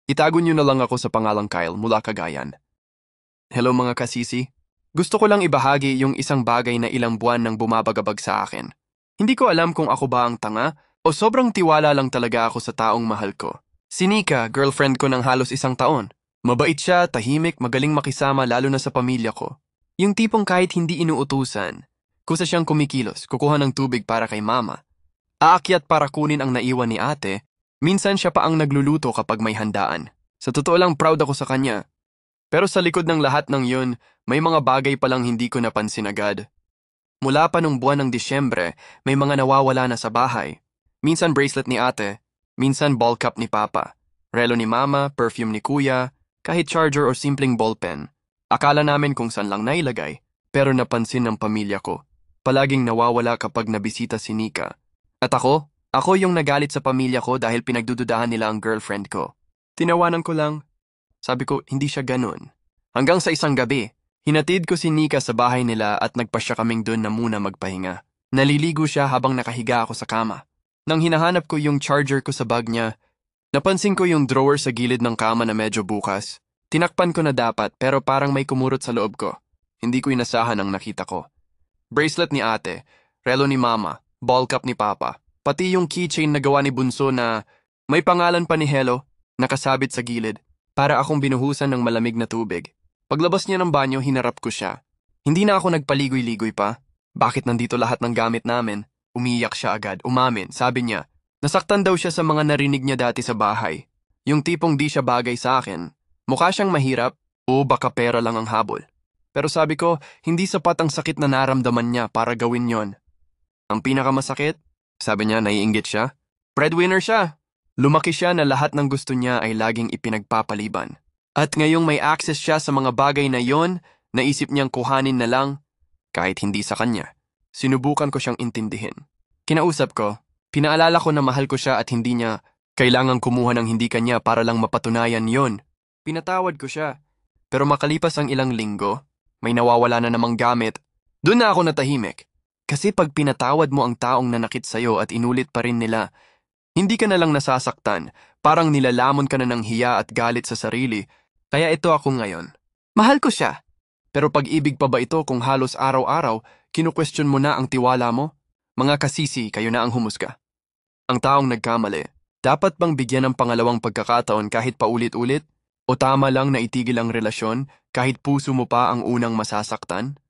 Itago niyo na lang ako sa pangalang Kyle mula Cagayan. Hello mga kasisi. Gusto ko lang ibahagi yung isang bagay na ilang buwan nang bumabagabag sa akin. Hindi ko alam kung ako ba ang tanga o sobrang tiwala lang talaga ako sa taong mahal ko. Si Nika, girlfriend ko ng halos 1 taon. Mabait siya, tahimik, magaling makisama lalo na sa pamilya ko. Yung tipong kahit hindi inuutusan, kusa siyang kumikilos, kukuha ng tubig para kay mama. Aakyat para kunin ang naiwan ni ate, minsan siya pa ang nagluluto kapag may handaan. Sa totoo lang proud ako sa kanya. Pero sa likod ng lahat ng yun, may mga bagay palang hindi ko napansin agad. Mula pa nung buwan ng Disyembre, may mga nawawala na sa bahay. Minsan bracelet ni ate, minsan ball cap ni papa, relo ni mama, perfume ni kuya, kahit charger o simpleng ballpen. Akala namin kung saan lang nailagay, pero napansin ng pamilya ko. Palaging nawawala kapag nabisita si Nika. At ako yung nagalit sa pamilya ko dahil pinagdududahan nila ang girlfriend ko. Tinawanan ko lang. Sabi ko, hindi siya ganun. Hanggang sa isang gabi, hinatid ko si Nika sa bahay nila at nagpasya kaming dun na muna magpahinga. Naliligo siya habang nakahiga ako sa kama. Nang hinahanap ko yung charger ko sa bag niya, napansin ko yung drawer sa gilid ng kama na medyo bukas. Tinakpan ko na dapat pero parang may kumurot sa loob ko. Hindi ko inasahan ang nakita ko. Bracelet ni ate, relo ni mama, ball cap ni papa, pati yung keychain na gawa ni Bunso na may pangalan pa ni Hello, nakasabit sa gilid, para akong binuhusan ng malamig na tubig. Paglabas niya ng banyo, hinarap ko siya. Hindi na ako nagpaligoy-ligoy pa. Bakit nandito lahat ng gamit namin? Umiyak siya agad, umamin, sabi niya. Nasaktan daw siya sa mga narinig niya dati sa bahay. Yung tipong di siya bagay sa akin. Mukha siyang mahirap o baka pera lang ang habol. Pero sabi ko, hindi sapat ang sakit na naramdaman niya para gawin yon. Ang pinakamasakit, sabi niya, naiinggit siya. Breadwinner siya. Lumaki siya na lahat ng gusto niya ay laging ipinagpapaliban. At ngayong may access siya sa mga bagay na yon, naisip niyang kuhanin na lang, kahit hindi sa kanya. Sinubukan ko siyang intindihin. Kinausap ko, pinaalala ko na mahal ko siya at hindi niya kailangang kumuha ng hindi kanya para lang mapatunayan yon. Pinatawad ko siya. Pero makalipas ang ilang linggo, may nawawala na namang gamit. Doon na ako natahimik. Kasi pag pinatawad mo ang taong nanakit sa'yo at inulit pa rin nila, hindi ka na lang nasasaktan, parang nilalamon ka na ng hiya at galit sa sarili. Kaya ito ako ngayon. Mahal ko siya. Pero pag-ibig pa ba ito kung halos araw-araw, kinu-question mo na ang tiwala mo? Mga kasisi, kayo na ang humusga. Ang taong nagkamali, dapat bang bigyan ng pangalawang pagkakataon kahit paulit-ulit? O tama lang na itigil ang relasyon kahit puso mo pa ang unang masasaktan?